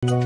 Dear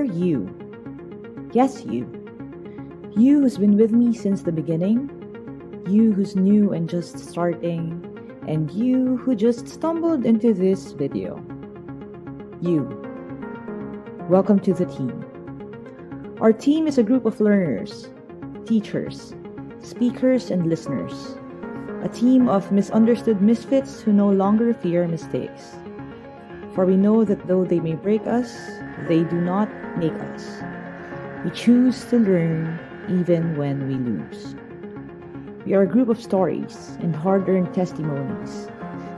you, yes you who's been with me since the beginning, you who's new and just starting, and you who just stumbled into this video. You, welcome to the team. Our team is a group of learners, teachers, speakers, and listeners. A team of misunderstood misfits who no longer fear mistakes. For we know that though they may break us, they do not make us. We choose to learn even when we lose. We are a group of stories and hard-earned testimonies.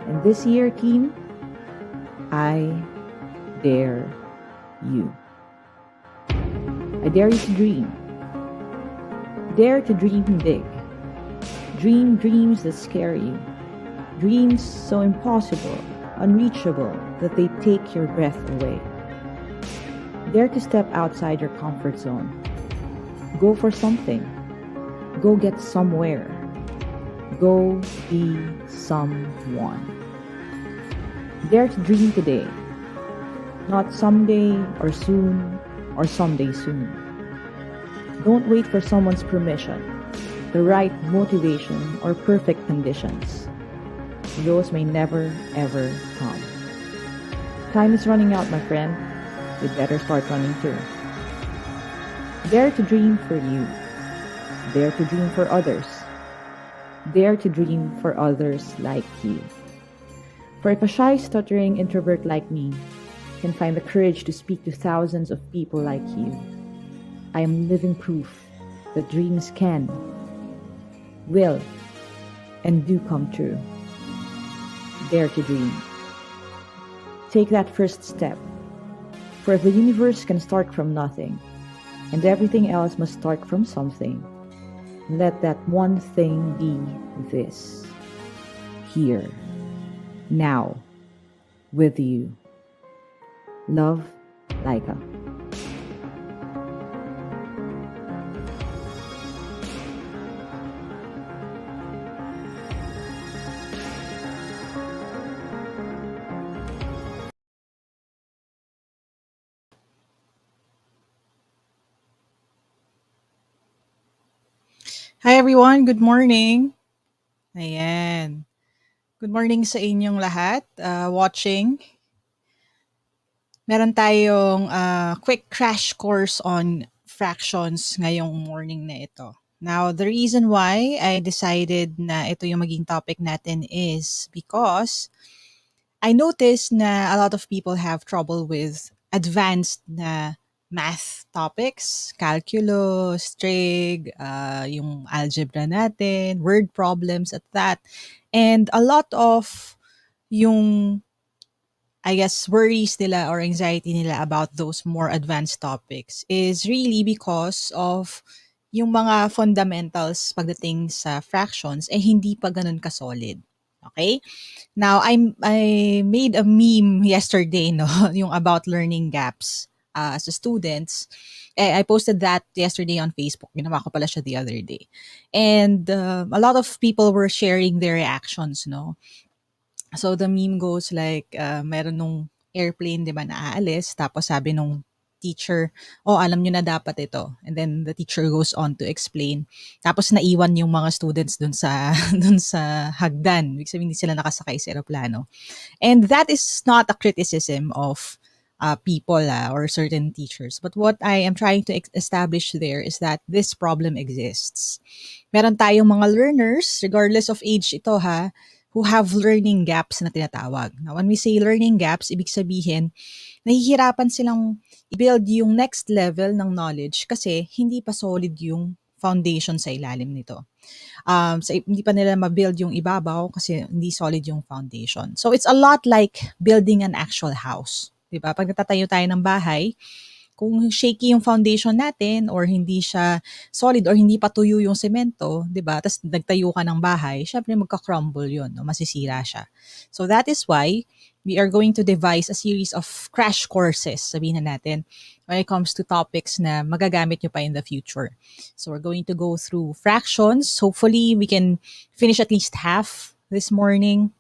And this year, team, I dare you. I dare you to dream. Dare to dream big. Dream dreams that scare you. Dreams so impossible, unreachable, that they take your breath away. Dare to step outside your comfort zone. Go for something. Go get somewhere. Go be someone. Dare to dream today. Not someday or soon or someday soon. Don't wait for someone's permission, the right motivation, or perfect conditions. those may never, ever come. Time is running out, my friend. You'd better start running too. Dare to dream for you. Dare to dream for others. Dare to dream for others like you. For if a shy, stuttering introvert like me can find the courage to speak to thousands of people like you, I am living proof that dreams can, will, and do come true. Dare to dream. Take that first step. For if the universe can start from nothing, and everything else must start from something, let that one thing be this. Here, now, with you. Love, Lyqa. Hi everyone, good morning. Ayan. Good morning sa inyong lahat watching. Meron tayong quick crash course on fractions ngayong morning na ito. Now, the reason why I decided na ito yung maging topic natin is because I noticed na a lot of people have trouble with advanced na math topics, calculus, trig, yung algebra natin, word problems at that. And a lot of yung, I guess, worries nila or anxiety nila about those more advanced topics is really because of yung mga fundamentals pagdating sa fractions eh hindi pa ganun ka-solid. Okay? Now, I made a meme yesterday, no, yung about learning gaps as a students. I posted that yesterday on Facebook. Ginawa ko pala siya the other day. And a lot of people were sharing their reactions, no. So the meme goes like, meron nung airplane, di ba, na aalis. Tapos sabi nung teacher, oh, alam nyo na dapat ito. And then the teacher goes on to explain. Tapos naiwan yung mga students dun sa, dun sa hagdan. Ibig sabihin, hindi sila nakasakay sa aeroplano. And that is not a criticism of people or certain teachers. But what I am trying to establish there is that this problem exists. Meron tayong mga learners, regardless of age ito ha, who have learning gaps na tinatawag. Now, when we say learning gaps, ibig sabihin, nahihirapan silang i-build yung next level ng knowledge kasi hindi pa solid yung foundation sa ilalim nito. Hindi pa nila ma-build yung ibabaw kasi hindi solid yung foundation. So it's a lot like building an actual house. 'Di ba? Pag natatayo tayo ng bahay, kung shaky yung foundation natin or hindi siya solid or hindi pa tuyo yung semento, 'di ba? Tapos nagtayo ka ng bahay, syempre magka-crumble 'yun, no? Masisira siya. So that is why we are going to devise a series of crash courses, sabihin na natin, when it comes to topics na magagamit nyo pa in the future. So we're going to go through fractions. Hopefully, we can finish at least half this morning.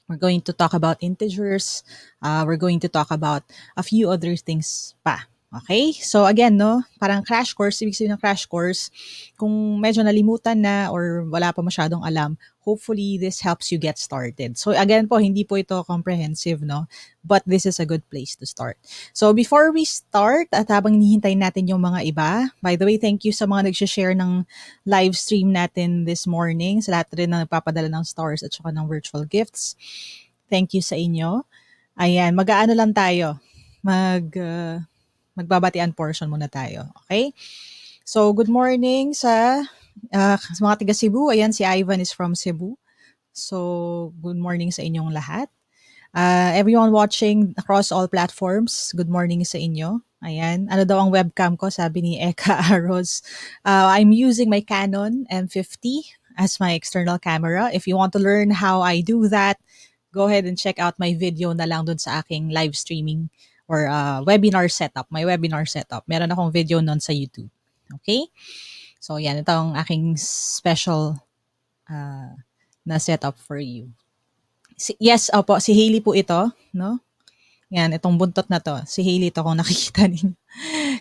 We're going to talk about integers. We're going to talk about a few other things pa. Okay? So again, no, parang crash course, ibig sabihin ng crash course, kung medyo nalimutan na or wala pa masyadong alam, hopefully this helps you get started. So again po, hindi po ito comprehensive, no? But this is a good place to start. So before we start, at habang hinihintay natin yung mga iba, by the way, thank you sa mga nag-share ng live stream natin this morning, sa lahat rin na nagpapadala ng stars at saka ng virtual gifts. Thank you sa inyo. Ayan, mag-aano lang tayo. Magbabatian portion muna tayo. Okay? So, good morning sa mga taga Cebu. Ayan, si Ivan is from Cebu. So, good morning sa inyong lahat. Everyone watching across all platforms, good morning sa inyo. Ayan. Ano daw ang webcam ko? Sabi ni Eka Aros. I'm using my Canon M50 as my external camera. If you want to learn how I do that, go ahead and check out my video na lang dun sa aking live streaming or webinar setup. My webinar setup. Meron akong video nun sa YouTube. Okay? So, yan. Ito ang aking special na setup for you. Yes, opo, si Hailey po ito, no? Yan, itong buntot na to. Si Hailey to kung nakikita niyo.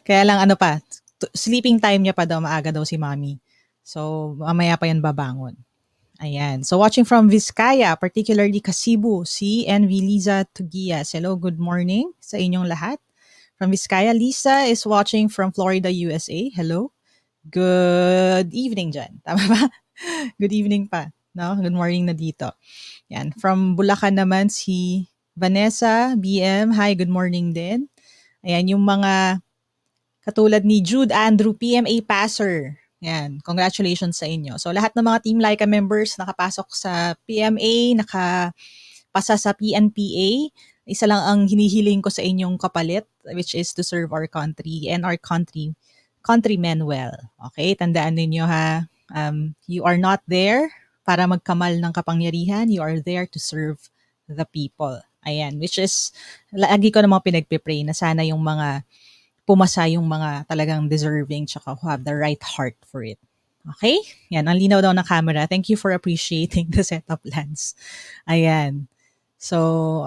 Kaya lang ano pa, sleeping time niya pa daw, maaga daw si Mommy. So, mamaya pa yan babangon. Ayan. So watching from Vizcaya, particularly Cebu, si NV Liza Tugias. Hello, good morning sa inyong lahat. From Vizcaya, Lisa is watching from Florida, USA. Hello. Good evening dyan. Tama ba? Good evening pa. No? Good morning na dito. Yan. From Bulacan naman si Vanessa BM. Hi, good morning din. Ayan, yung mga katulad ni Jude Andrew, PMA passer. Yan, congratulations sa inyo. So lahat ng mga Team Lyqa members nakapasok sa PMA, nakapasa sa PNPA, isa lang ang hinihiling ko sa inyong kapalit, which is to serve our country and our countrymen well. Okay, tandaan ninyo ha, you are not there para magkamal ng kapangyarihan, you are there to serve the people. Ayan, which is, lagi ko namang pinagpipray na sana yung mga pumasa yung mga talagang deserving tsaka who have the right heart for it. Okay? Yan, ang linaw daw ng camera. Thank you for appreciating the setup lens. Ayan. So,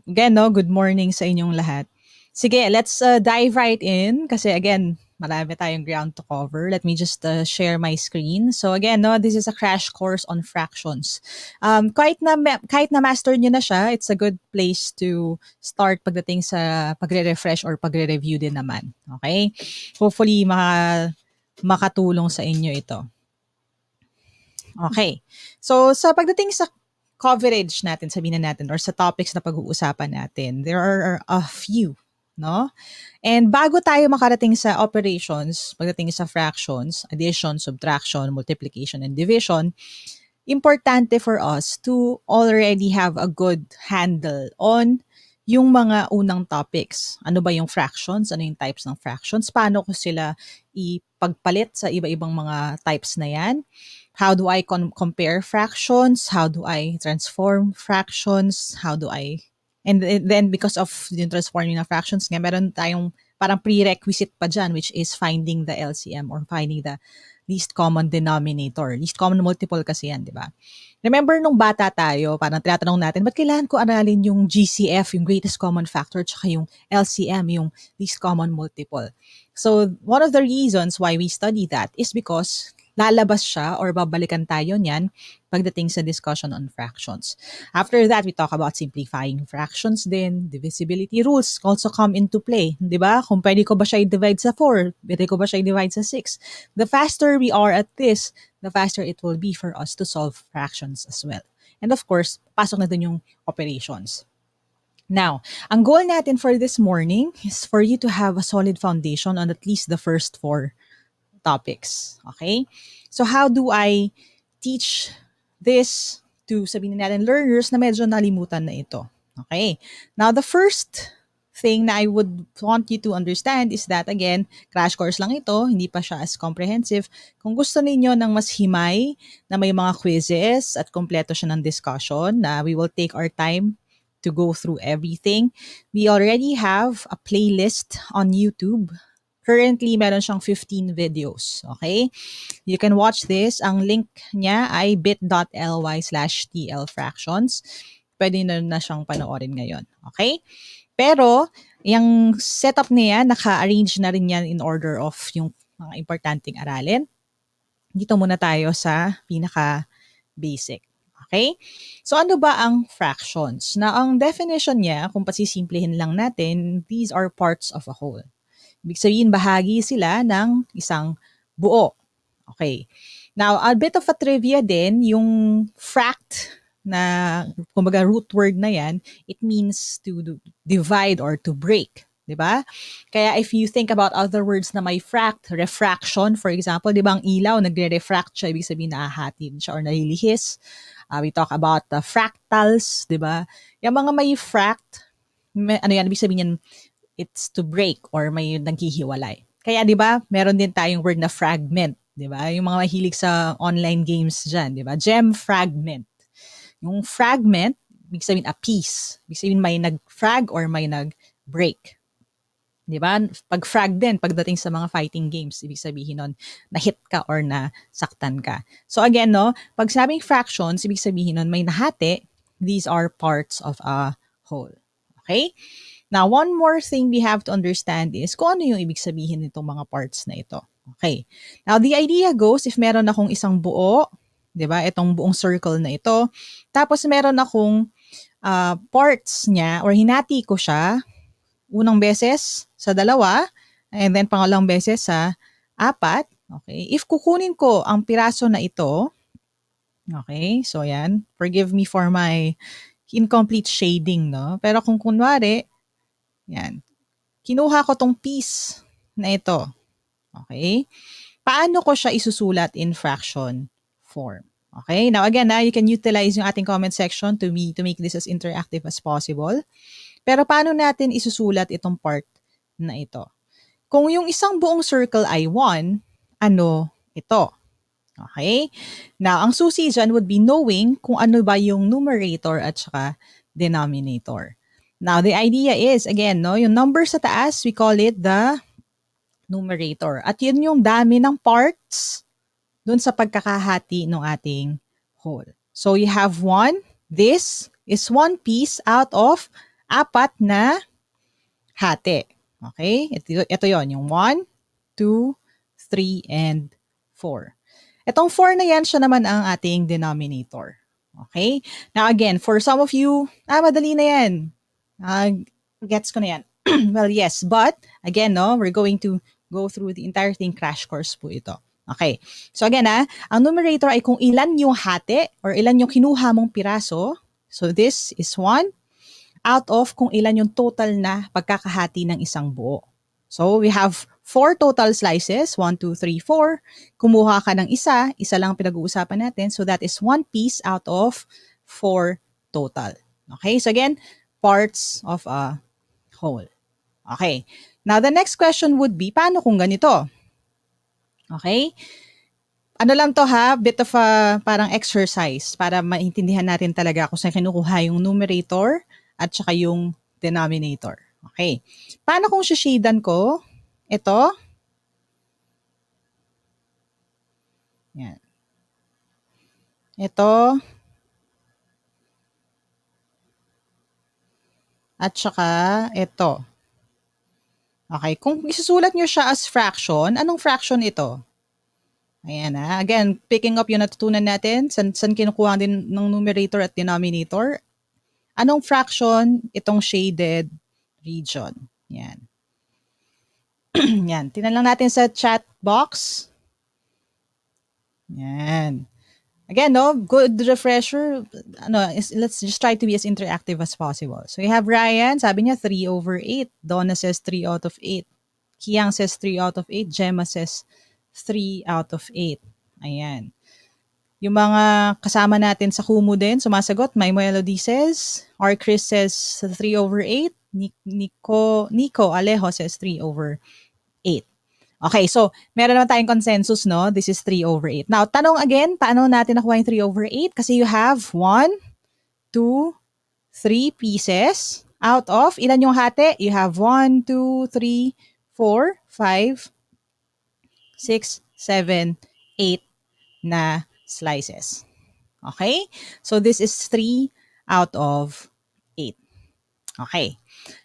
again, no, good morning sa inyong lahat. Sige, let's dive right in kasi again, marami tayong ground to cover. Let me just share my screen. So again, no, this is a crash course on fractions. Kahit na master niyo na siya, it's a good place to start pagdating sa pagre-refresh or pagre-review din naman. Okay? Hopefully, makatulong sa inyo ito. Okay. So, sa pagdating sa coverage natin, sabihin na natin, or sa topics na pag-uusapan natin, there are a few, no? And bago tayo makarating sa operations, pagdating sa fractions, addition, subtraction, multiplication, and division, importante for us to already have a good handle on yung mga unang topics. Ano ba yung fractions? Ano yung types ng fractions? Paano ko sila ipagpalit sa iba-ibang mga types na yan? How do I compare fractions? How do I transform fractions? And then because of yung transforming ng fractions nga, meron tayong parang prerequisite pa dyan, which is finding the LCM or finding the least common denominator. Least common multiple kasi yan, di ba? Remember nung bata tayo, parang tinatanong natin, ba't kailangan ko aralin yung GCF, yung greatest common factor, tsaka yung LCM, yung least common multiple? So, one of the reasons why we study that is because lalabas siya or babalikan tayo niyan pagdating sa discussion on fractions. After that, we talk about simplifying fractions din, divisibility rules also come into play. Di ba? Kung pwede ko ba siya i-divide sa 4, pwede ko ba siya i-divide sa 6. The faster we are at this, the faster it will be for us to solve fractions as well. And of course, pasok na dun yung operations. Now, ang goal natin for this morning is for you to have a solid foundation on at least the first 4 topics. Okay? So how do I teach this to, sabihin natin, learners na medyo nalimutan na ito? Okay? Now, the first thing na I would want you to understand is that, again, crash course lang ito, hindi pa siya as comprehensive. Kung gusto ninyo ng mas himay, na may mga quizzes at kompleto siya ng discussion, na we will take our time to go through everything, we already have a playlist on YouTube. Currently, meron siyang 15 videos. Okay? You can watch this. Ang link niya ay bit.ly/tlfractions. Pwede na siyang panoorin ngayon. Okay? Pero, yung setup niya, naka-arrange na rin yan in order of yung mga importanteng aralin. Dito muna tayo sa pinaka-basic. Okay? So, ano ba ang fractions? Na ang definition niya, kung pasisimplihin lang natin, these are parts of a whole. Ibig sabihin, bahagi sila ng isang buo. Okay. Now, a bit of a trivia din, yung fract na, kumbaga root word na yan, it means to divide or to break. Diba? Kaya if you think about other words na may fract, refraction, for example, di ba ang ilaw, nagre-refract siya, ibig sabihin nahahati siya or nalilihis. We talk about fractals, di ba? Yung mga may fract, ano yan, ibig sabihin yan, it's to break or may naghihiwalay. Kaya 'di ba, meron din tayong word na fragment, 'di ba? Yung mga mahilig sa online games diyan, 'di ba? Gem fragment. Yung fragment, ibig sabihin a piece. Ibig sabihin may nag-frag or may nag-break. 'Di ba? Pag frag din pagdating sa mga fighting games, ibig sabihin nun na-hit ka or nasaktan ka. So again, no, pag sabing fractions, ibig sabihin nun may nahati, these are parts of a whole. Okay? Now, one more thing we have to understand is kung ano yung ibig sabihin nitong mga parts na ito. Okay. Now, the idea goes, if meron akong isang buo, 'di ba? Itong buong circle na ito. Tapos meron akong parts niya or hinati ko siya unang beses sa dalawa and then pangalawang beses sa apat. Okay? If kukunin ko ang piraso na ito, okay? So yan, forgive me for my incomplete shading, no? Pero kung kunwari, yan, kinuha ko tong piece na ito. Okay? Paano ko siya isusulat in fraction form? Okay? Now again, you can utilize yung ating comment section to make this as interactive as possible. Pero paano natin isusulat itong part na ito? Kung yung isang buong circle ay 1, ano ito? Okay? Now, ang susi dyan would be knowing kung ano ba yung numerator at saka denominator. Now, the idea is, again, no, yung number sa taas, we call it the numerator. At yun yung dami ng parts dun sa pagkakahati ng ating whole. So, you have 1. This is one piece out of apat na hati. Okay? Ito yon yung 1, 2, 3, and 4. Itong 4 na yan, siya naman ang ating denominator. Okay? Now again, for some of you, madali na yan. Gets ko na yan. Well, yes. But, again, no, we're going to go through the entire thing, crash course po ito. Okay. So again, ang numerator ay kung ilan yung hati or ilan yung kinuha mong piraso. So this is 1 out of kung ilan yung total na pagkakahati ng isang buo. So we have 4 total slices, 1, 2, 3, 4. Kumuha ka ng isa lang pinag-uusapan natin. So that is 1 piece out of 4 total. Okay, so again, parts of a whole. Okay, now the next question would be, paano kung ganito? Okay, ano lang to bit of a parang exercise para maintindihan natin talaga kung saan kinukuha yung numerator at saka yung denominator. Okay. Paano kung shashadan ko? Ito. Yan. Ito. At saka ito. Okay. Kung isusulat nyo siya as fraction, anong fraction ito? Ayan Again, picking up yung natutunan natin, saan kinukuha din ng numerator at denominator. Anong fraction itong shaded region? Yan. Yan. Tingnan lang natin sa chat box. Yan. Again, no, good refresher. Let's just try to be as interactive as possible. So we have Ryan, sabi niya 3/8. Donna says 3 out of 8. Kiang says 3 out of 8. Gemma says 3 out of 8. Ayan. Yung mga kasama natin sa Kumu din, sumasagot. My Melody says, or Chris says 3/8. Nico Alejo says 3/8. Okay, so meron naman tayong consensus, no? This is 3/8. Now, tanong again, paano natin nakuha yung 3/8? Kasi you have 1, 2, 3 pieces out of, ilan yung hati? You have 1, 2, 3, 4, 5, 6, 7, 8 na slices. Okay? So this is 3 out of 8. Okay.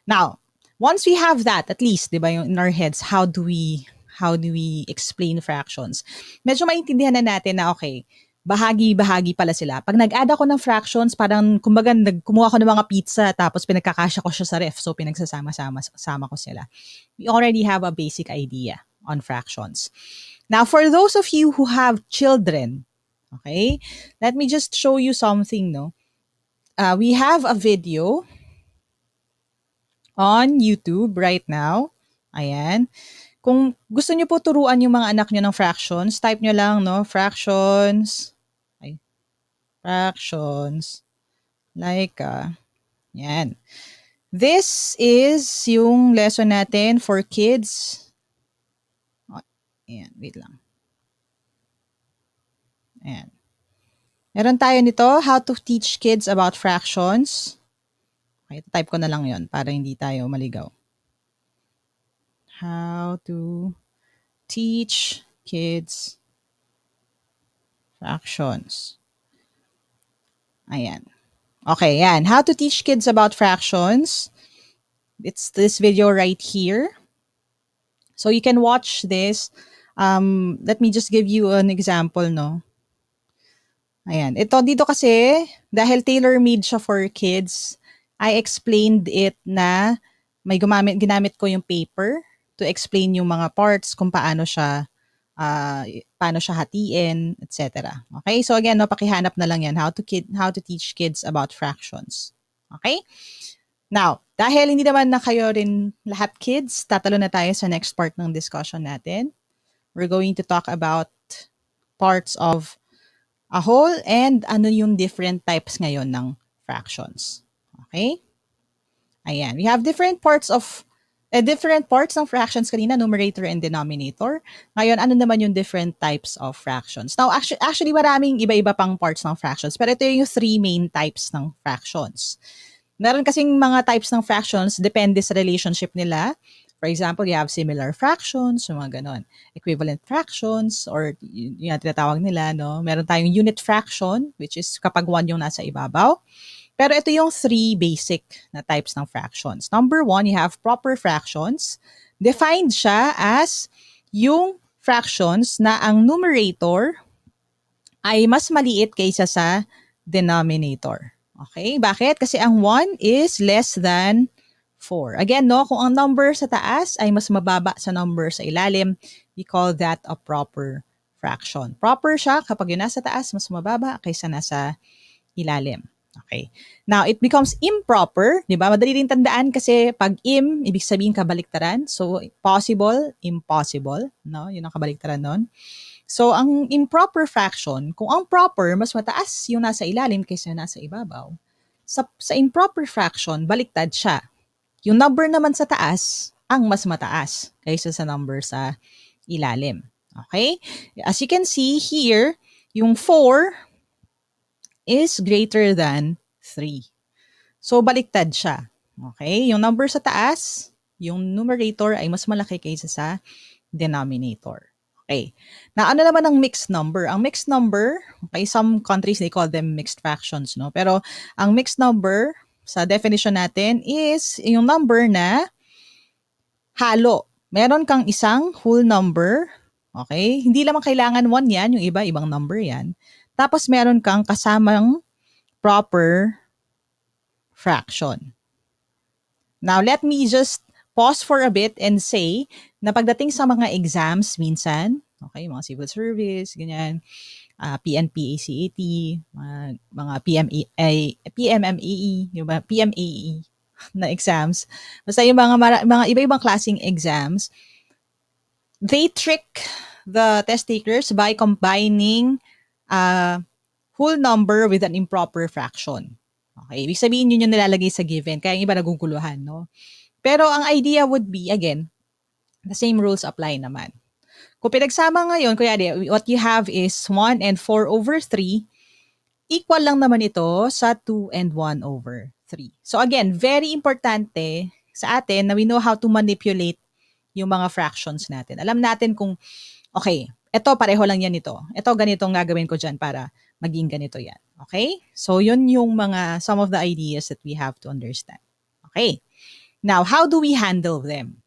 Now, once we have that, at least, di ba, yung in our heads, how do we explain fractions? Medyo maintindihan na natin na, okay, bahagi-bahagi pala sila. Pag nag-add ako ng fractions, parang, kumbaga, kumuha ko ng mga pizza, tapos pinagkakasya ko siya sa ref, so pinagsasama ko sila. We already have a basic idea on fractions. Now, for those of you who have children, okay, let me just show you something, no? We have a video on YouTube right now. Ayan. Kung gusto niyo po turuan yung mga anak niyo ng fractions, type niyo lang, no? Fractions. Fractions. Lyqa. Yan. This is yung lesson natin for kids. Ayan, wait lang. Ayan. Meron tayo nito, how to teach kids about fractions. Okay, type ko na lang yon para hindi tayo maligaw. How to teach kids fractions. Ayan. Okay, yan. How to teach kids about fractions. It's this video right here. So you can watch this. Let me just give you an example, no? Ayan. Ito dito kasi, dahil tailor-made siya for kids, I explained it na ginamit ko yung paper to explain yung mga parts kung paano siya hatiin, etc. Okay? So again, no, pakihanap na lang yan how to teach kids about fractions. Okay? Now, dahil hindi naman na kayo rin lahat kids, tatalo na tayo sa next part ng discussion natin. We're going to talk about parts of a whole and ano yung different types ngayon ng fractions. Okay? Ayan. We have different parts ng fractions kanina, numerator and denominator. Ngayon, ano naman yung different types of fractions? Now, actually maraming iba-iba pang parts ng fractions, pero ito yung three main types ng fractions. Meron kasing mga types ng fractions, depende sa relationship nila. For example, you have similar fractions, yung mga ganon. Equivalent fractions, or yung tinatawag nila, no? Meron tayong unit fraction, which is kapag 1 yung nasa ibabaw. Pero ito yung three basic na types ng fractions. Number 1, you have proper fractions. Defined siya as yung fractions na ang numerator ay mas maliit kaysa sa denominator. Okay? Bakit? Kasi ang 1 is less than 4. Again, no, kung ang number sa taas ay mas mababa sa number sa ilalim, we call that a proper fraction. Proper siya kapag yung nasa taas mas mababa kaysa nasa ilalim. Okay. Now, it becomes improper, di ba? Madali rin tandaan kasi pag ibig sabihin kabaliktaran. So, possible, impossible, no? Yun ang kabaliktaran nun. So, ang improper fraction, kung ang proper, mas mataas yung nasa ilalim kaysa nasa ibabaw, sa improper fraction, baliktad siya. Yung number naman sa taas, ang mas mataas kaysa sa number sa ilalim. Okay? As you can see here, yung 4 is greater than 3. So, baliktad siya. Okay? Yung number sa taas, yung numerator ay mas malaki kaysa sa denominator. Okay. Now, ano naman ang mixed number? Ang mixed number, okay, some countries, they call them mixed fractions, no? Pero, ang mixed number, sa definition natin, is yung number na halo. Meron kang isang whole number, okay? Hindi lamang kailangan 1 yan, yung iba, ibang number yan. Tapos, meron kang kasamang proper fraction. Now, let me just pause for a bit and say na pagdating sa mga exams minsan, okay, mga civil service, ganyan, PNP, ACAT, mga PMMAE, yung mga PMAE na exams, basta yung mga iba-ibang klaseng exams, they trick the test takers by combining whole number with an improper fraction. Okay, ibig sabihin yun yung nilalagay sa given, kaya yung iba naguguluhan, no? Pero ang idea would be, again, the same rules apply naman. Kung pinagsama ngayon, what you have is 1 and 4 over 3, equal lang naman ito sa 2 and 1 over 3. So again, very importante sa atin na we know how to manipulate yung mga fractions natin. Alam natin kung, okay, eto pareho lang yan ito. Eto ganitong gagawin ko dyan para maging ganito yan. Okay? So yun yung some of the ideas that we have to understand. Okay. Now, how do we handle them?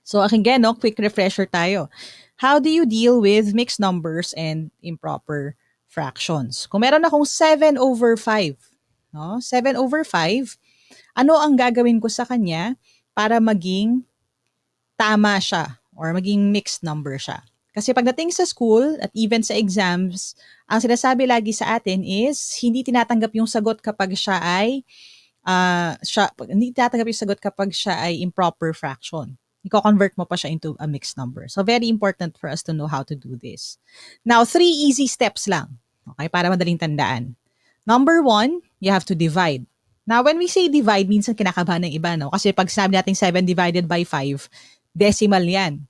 So again, no, quick refresher tayo. How do you deal with mixed numbers and improper fractions? Kung meron akong 7 over 5, no? 7 over 5, ano ang gagawin ko sa kanya para maging tama siya or maging mixed number siya? Kasi pagdating sa school at even sa exams, ang sinasabi lagi sa atin is hindi tinatanggap yung sagot kapag hindi tinatanggap yung sagot kapag siya ay improper fraction. Iko-convert mo pa siya into a mixed number. So, very important for us to know how to do this. Now, 3 easy steps lang. Okay, para madaling tandaan. Number 1, you have to divide. Now, when we say divide, minsan kinakabahan ng iba, no? Kasi pag sinabi natin 7 divided by 5, decimal yan.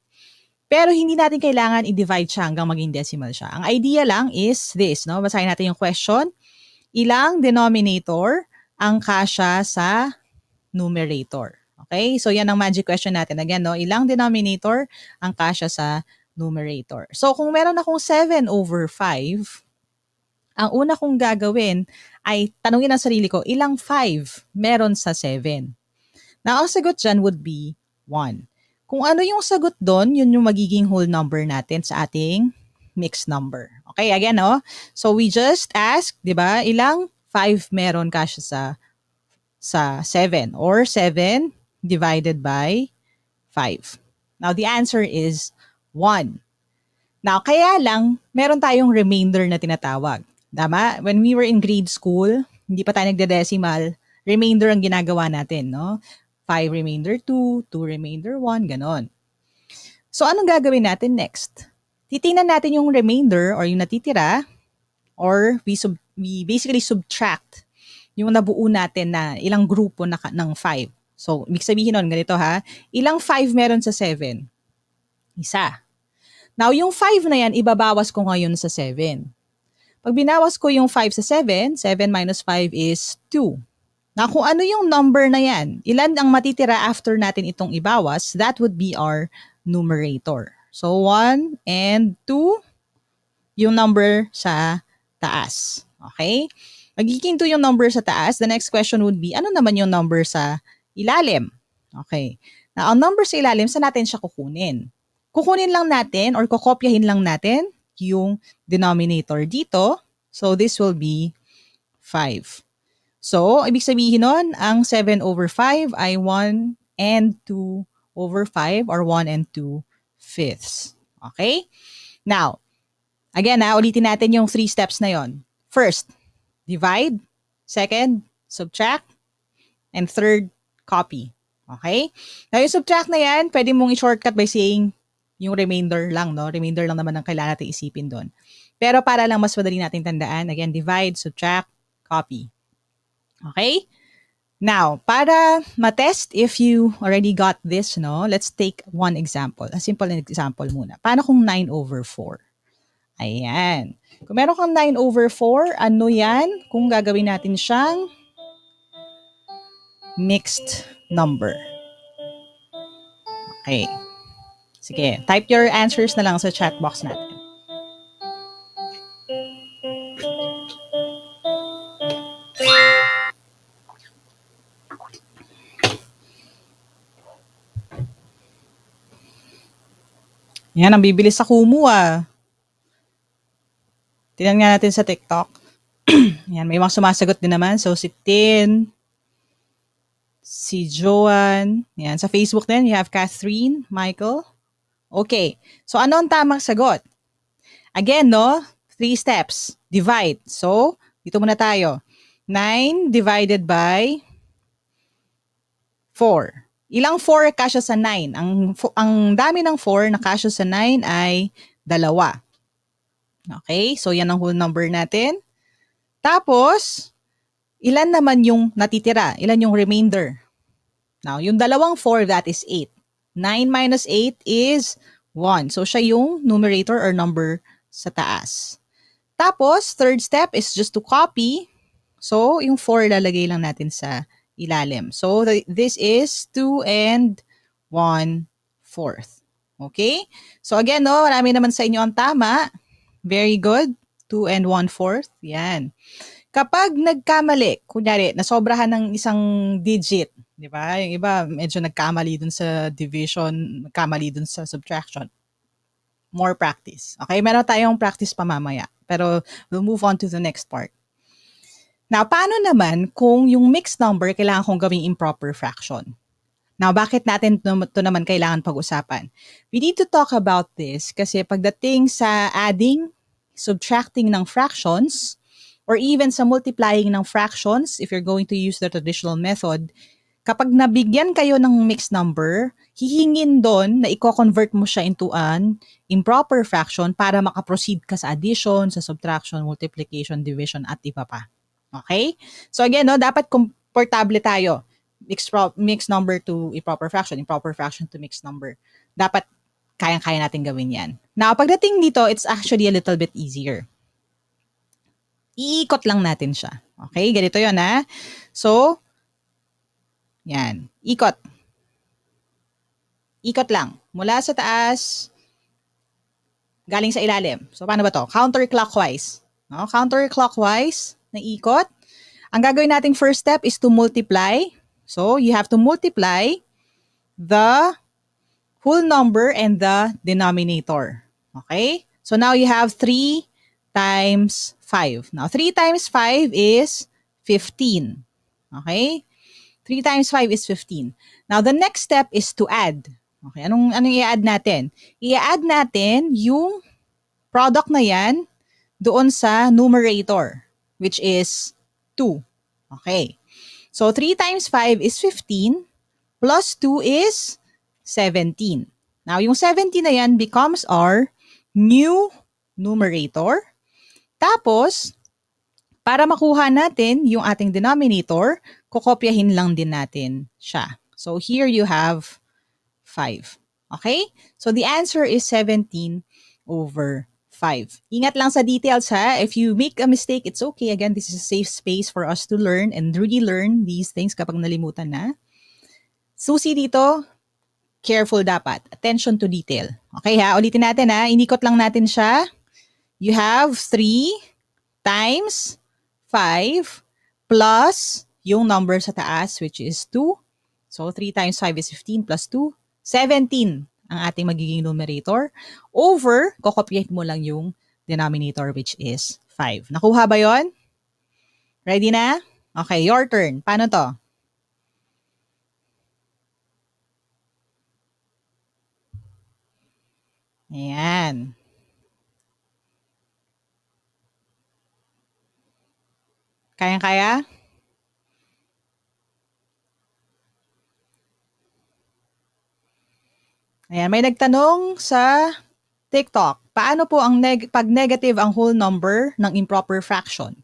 Pero hindi natin kailangan i-divide siya hanggang maging decimal siya. Ang idea lang is this, no? Basahin natin yung question. Ilang denominator ang kasya sa numerator? Okay? So, yan ang magic question natin. Again, no? Ilang denominator ang kasya sa numerator? So, kung meron akong 7 over 5, ang una kong gagawin ay tanungin ang sarili ko, ilang 5 meron sa 7? Now, ang sagot dyan would be 1. Kung ano yung sagot doon, yun yung magiging whole number natin sa ating mixed number. Okay, again, no? So we just ask, di ba, ilang 5 meron kasya sa 7 or 7 divided by 5. Now, the answer is 1. Now, kaya lang, meron tayong remainder na tinatawag. Tama? When we were in grade school, hindi pa tayo nagde-decimal, remainder ang ginagawa natin, no? 5 remainder 2, 2 remainder 1, ganon. So, anong gagawin natin next? Titingnan natin yung remainder or yung natitira or we basically subtract yung nabuo natin na ilang grupo ng 5. So, ibig sabihin nun, ganito ha, ilang 5 meron sa 7? Isa. Now, yung 5 na yan, ibabawas ko ngayon sa 7. Pag binawas ko yung 5 sa 7, 7 minus 5 is 2. Now, kung ano yung number na yan, ilan ang matitira after natin itong ibawas, that would be our numerator. So, 1 and 2, yung number sa taas. Okay? Magiging 2 yung number sa taas. The next question would be, ano naman yung number sa ilalim? Okay. Now, ang number sa ilalim, saan natin siya kukunin? Kukunin lang natin or kokopyahin lang natin yung denominator dito. So, this will be 5. So, ibig sabihin nun, ang 7 over 5 ay 1 and 2 over 5 or 1 and 2 fifths. Okay? Now, again, ulitin natin yung 3 steps na yon. First, divide. Second, subtract. And third, copy. Okay? Now, yung subtract na yan, pwede mong i-shortcut by saying yung remainder lang, no? Remainder lang naman ang kailangan natin isipin doon. Pero para lang mas madali natin tandaan, again, divide, subtract, copy. Okay? Now, para matest if you already got this, no? Let's take one example. A simple example muna. Paano kung 9 over 4? Ayan. Kung meron kang 9 over 4, ano yan? Kung gagawin natin siyang mixed number. Okay. Sige, type your answers na lang sa chat box natin. Yan, ang bibilis sa Kumu ah. Tingnan nga natin sa TikTok. Yan, may mga sumasagot din naman. So, si Tin, si Joanne. Yan, sa Facebook din, you have Catherine, Michael. Okay. So, ano ang tamang sagot? Again, no? 3 steps. Divide. So, dito muna tayo. 9 divided by 4. Ilang 4 kasya sa 9? Ang dami ng 4 na kasya sa 9 ay 2. Okay? So, yan ang whole number natin. Tapos, ilan naman yung natitira? Ilan yung remainder? Now, yung dalawang 4, that is 8. 9 minus 8 is 1. So, siya yung numerator or number sa taas. Tapos, third step is just to copy. So, yung 4 lalagay lang natin sa ilalim. So, this is 2 and 1/4. Okay? So, again, no, marami naman sa inyo ang tama. Very good. 2 and 1/4. Yan. Kapag nagkamali, kunyari, nasobrahan ng isang digit, di ba? Yung iba, medyo nagkamali dun sa division, nagkamali dun sa subtraction. More practice. Okay? Meron tayong practice pa mamaya. Pero we'll move on to the next part. Now, paano naman kung yung mixed number kailangan kong gawing improper fraction? Now, bakit natin ito naman kailangan pag-usapan? We need to talk about this kasi pagdating sa adding, subtracting ng fractions, or even sa multiplying ng fractions, if you're going to use the traditional method, kapag nabigyan kayo ng mixed number, hihingin doon na i-convert mo siya into an improper fraction para makaproceed ka sa addition, sa subtraction, multiplication, division, at iba pa. Okay? So again, no, dapat komportable tayo. Mixed number to improper fraction to mixed number. Dapat kayang-kaya natin gawin yan. Now, pagdating dito, it's actually a little bit easier. Iikot lang natin siya. Okay? Ganito yun, ha? So, yan. Ikot. Ikot lang. Mula sa taas, galing sa ilalim. So, paano ba to? Counterclockwise. No? Counterclockwise na ikot. Ang gagawin nating first step is to multiply. So, you have to multiply the whole number and the denominator. Okay? So, now you have 3 times 5. Now, 3 times 5 is 15. Okay? 3 times 5 is 15. Now, the next step is to add. Okay, anong i-add natin? I-add natin yung product na yan doon sa numerator, which is 2. Okay. So, 3 times 5 is 15, plus 2 is 17. Now, yung 17 na yan becomes our new numerator. Tapos, para makuha natin yung ating denominator, kokopyahin lang din natin siya. So, here you have 5. Okay? So, the answer is 17 over 5. Ingat lang sa details ha. If you make a mistake, it's okay. Again, this is a safe space for us to learn and relearn these things kapag nalimutan na. Susi dito, careful dapat. Attention to detail. Okay ha? Ulitin natin ha. Inikot lang natin siya. You have 3 times 5 plus yung number sa taas, which is 2. So, 3 times 5 is 15 plus 2, 17 ang ating magiging numerator. Over, kokopyahin mo lang yung denominator, which is 5. Nakuha ba yon? Ready na? Okay, your turn. Paano to? Ayan. Kayang-kaya? Ayan, may nagtanong sa TikTok, paano po ang pag negative ang whole number ng improper fraction?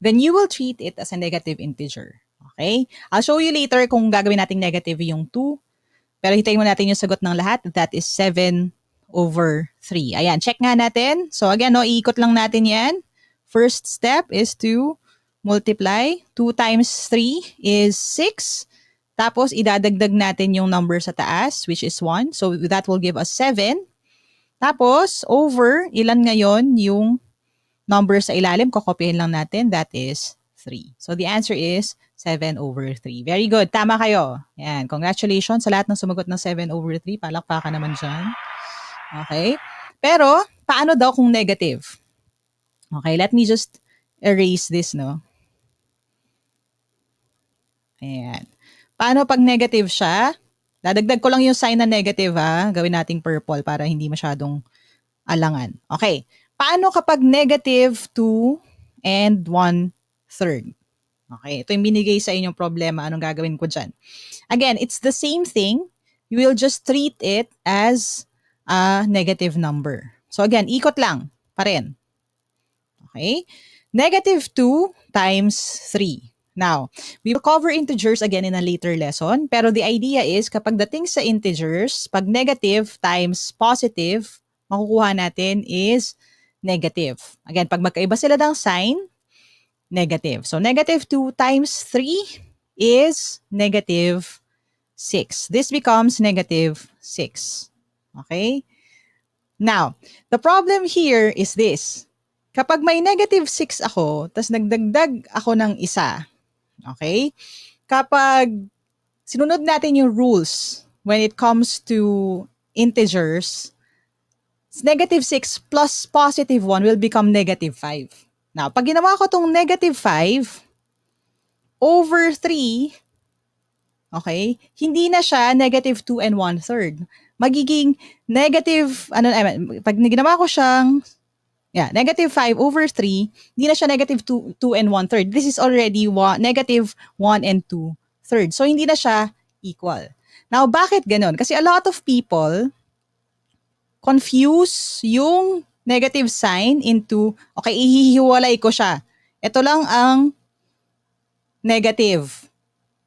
Then you will treat it as a negative integer. Okay? I'll show you later kung gagawin nating negative yung 2. Pero hintayin mo natin yung sagot ng lahat. That is 7 over 3. Ayan, check nga natin. So again, no, iikot lang natin yan. First step is to multiply. 2 times 3 is 6. Tapos, idadagdag natin yung number sa taas, which is 1. So, that will give us 7. Tapos, over, ilan ngayon yung number sa ilalim? Kokopyahin lang natin. That is 3. So, the answer is 7 over 3. Very good. Tama kayo. Yan. Congratulations sa lahat ng sumagot ng 7 over 3. Palakpakan naman dyan. Okay? Pero, paano daw kung negative? Okay, let me just erase this, no? Ayan. Paano pag negative siya? Dadagdag ko lang yung sign na negative ha. Gawin nating purple para hindi masyadong alangan. Okay. Paano kapag negative 2 and 1/3? Okay. Ito yung binigay sa inyong problema. Anong gagawin ko dyan? Again, it's the same thing. You will just treat it as a negative number. So again, ikot lang pa rin. Okay? Negative 2 times 3. Now, we will cover integers again in a later lesson, pero the idea is kapag dating sa integers, pag negative times positive, makukuha natin is negative. Again, pag magkaiba sila ng sign, negative. So, negative 2 times 3 is negative 6. This becomes negative 6. Okay? Now, the problem here is this. Kapag may negative 6 ako, tas nagdagdag ako ng isa, okay? Kapag sinunod natin yung rules when it comes to integers, negative 6 plus positive 1 will become negative 5. Now, pag ginawa ko tong negative 5 over 3, okay, hindi na siya negative 2 and 1/3. Magiging negative, pag ginawa ko siyang negative 5 over 3, hindi na siya negative 2 and 1/3. This is already negative 1 and 2/3. So, hindi na siya equal. Now, bakit ganun? Kasi a lot of people confuse yung negative sign into, okay, ihihiwalay ko siya. Ito lang ang negative.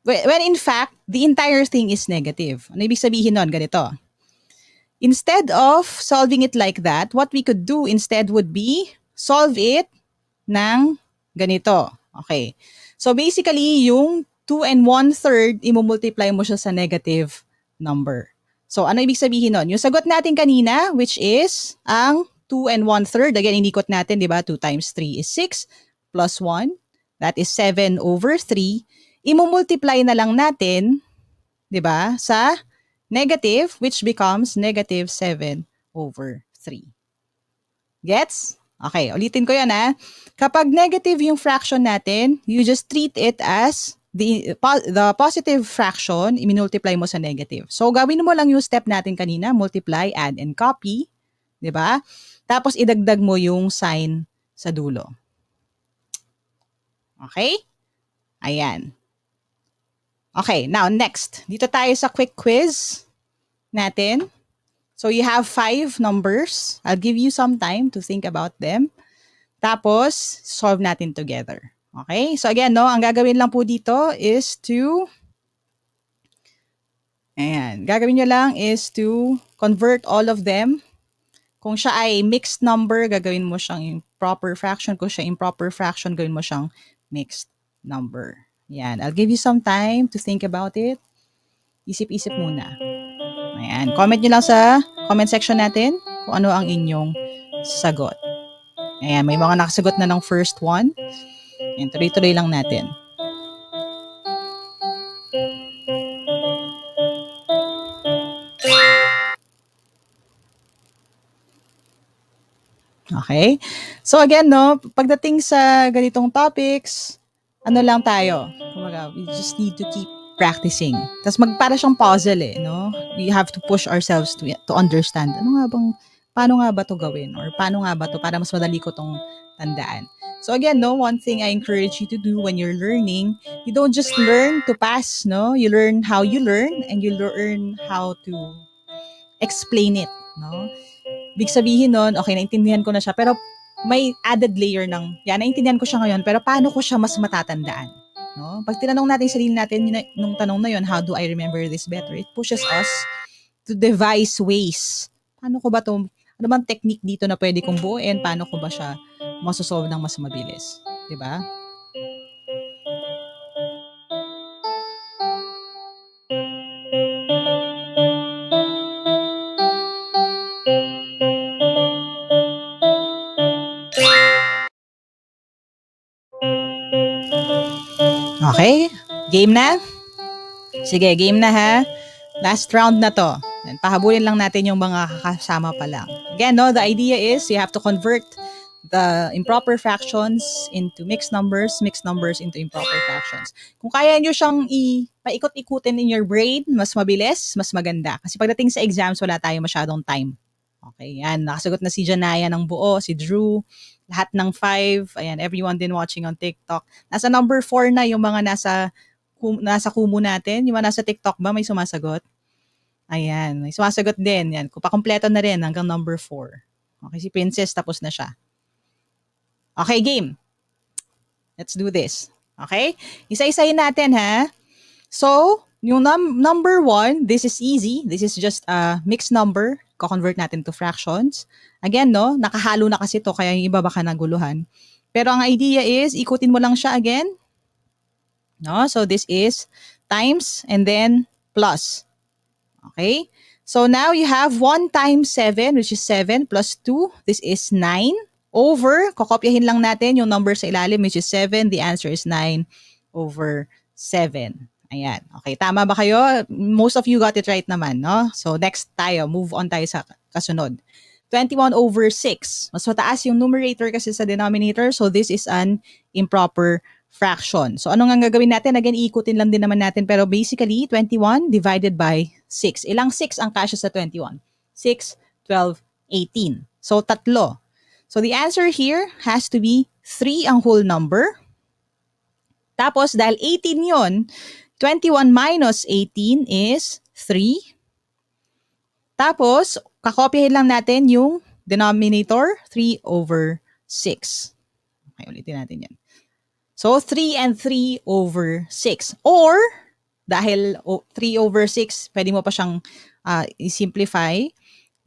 When in fact, the entire thing is negative. Ano ibig sabihin nun? Ganito. Instead of solving it like that, what we could do instead would be solve it ng ganito. Okay. So basically, yung 2 and 1/3, imumultiply mo siya sa negative number. So ano ibig sabihin nun? Yung sagot natin kanina, which is ang 2 and 1/3, again, inikot natin, di ba? 2 times 3 is 6 plus 1. That is 7 over 3. Imumultiply na lang natin, di ba, sa negative, which becomes negative 7 over 3. Gets? Okay, ulitin ko yan ha. Kapag negative yung fraction natin, you just treat it as the positive fraction, i-multiply mo sa negative. So, gawin mo lang yung step natin kanina, multiply, add, and copy. 'Di ba? Tapos, idagdag mo yung sign sa dulo. Okay? Ayan. Okay, now next. Dito tayo sa quick quiz natin. So, you have 5 numbers. I'll give you some time to think about them. Tapos, solve natin together. Okay? So again, no, ang gagawin lang po dito is gagawin nyo lang is to convert all of them. Kung siya ay mixed number, gagawin mo siyang improper fraction. Kung siya improper fraction, gawin mo siyang mixed number. Yan. I'll give you some time to think about it. Isip-isip muna. Ayan. Comment nyo lang sa comment section natin kung ano ang inyong sagot. Ayan. May mga nakasagot na ng first one. Ayan. Tuloy-tuloy lang natin. Okay? So again, no, pagdating sa ganitong topics, ano lang tayo? Kumbaga, we just need to keep practicing. Tapos para siyang puzzle no? We have to push ourselves to understand. Paano nga ba to gawin? Or paano nga ba to para mas madali ko tong tandaan? So again, no, one thing I encourage you to do when you're learning, you don't just learn to pass, no? You learn how you learn and you learn how to explain it, no? Big sabihin nun, okay, naintindihan ko na siya, pero may added layer ng, naintindihan ko siya ngayon, pero paano ko siya mas matatandaan? No? Pag tinanong natin sarili natin, nung tanong na yun, how do I remember this better? It pushes us to devise ways. Paano ko ba to, ano bang technique dito na pwede kong buuin? Paano ko ba siya masosolve ng mas mabilis? Diba? Okay? Game na? Sige, game na ha. Last round na to. Pahabulin lang natin yung mga kasama pa lang. Again, no, the idea is you have to convert the improper fractions into mixed numbers into improper fractions. Kung kaya nyo siyang paikot-ikutin in your brain, mas mabilis, mas maganda. Kasi pagdating sa exams, wala tayo masyadong time. Okay, yan. Nakasagot na si Janaya ng buo, si Drew, lahat ng 5. Ayan, everyone din watching on TikTok. Nasa number 4 na yung mga nasa kumu natin. Yung mga nasa TikTok ba, may sumasagot? Ayan, may sumasagot din. Yan, kumpleto na rin hanggang number 4. Okay, si Princess tapos na siya. Okay, game. Let's do this. Okay? Isa-isahin natin ha. So, yung number 1, this is easy. This is just a mixed number. Ko-convert natin to fractions. Again, no, nakahalo na kasi to kaya yung iba baka naguluhan. Pero ang idea is, ikutin mo lang siya again. No? So, this is times and then plus. Okay? So, now you have 1 times 7, which is 7 plus 2. This is 9. Over, kokopyahin lang natin yung number sa ilalim, which is 7. The answer is 9 over 7. Ayan. Okay, tama ba kayo? Most of you got it right naman, no? So, next tayo. Move on tayo sa kasunod. 21 over 6. Mas mataas yung numerator kasi sa denominator. So, this is an improper fraction. So, ano nga gagawin natin? Again, iikutin lang din naman natin. Pero basically, 21 divided by 6. Ilang 6 ang kasya sa 21? 6, 12, 18. So, tatlo. So, the answer here has to be 3 ang whole number. Tapos, dahil 18 yon, 21 minus 18 is 3. Tapos, kakopyahin lang natin yung denominator, 3 over 6. Okay, ulitin natin yan. So, 3 and 3 over 6. Or, dahil 3 over 6, pwede mo pa siyang i-simplify.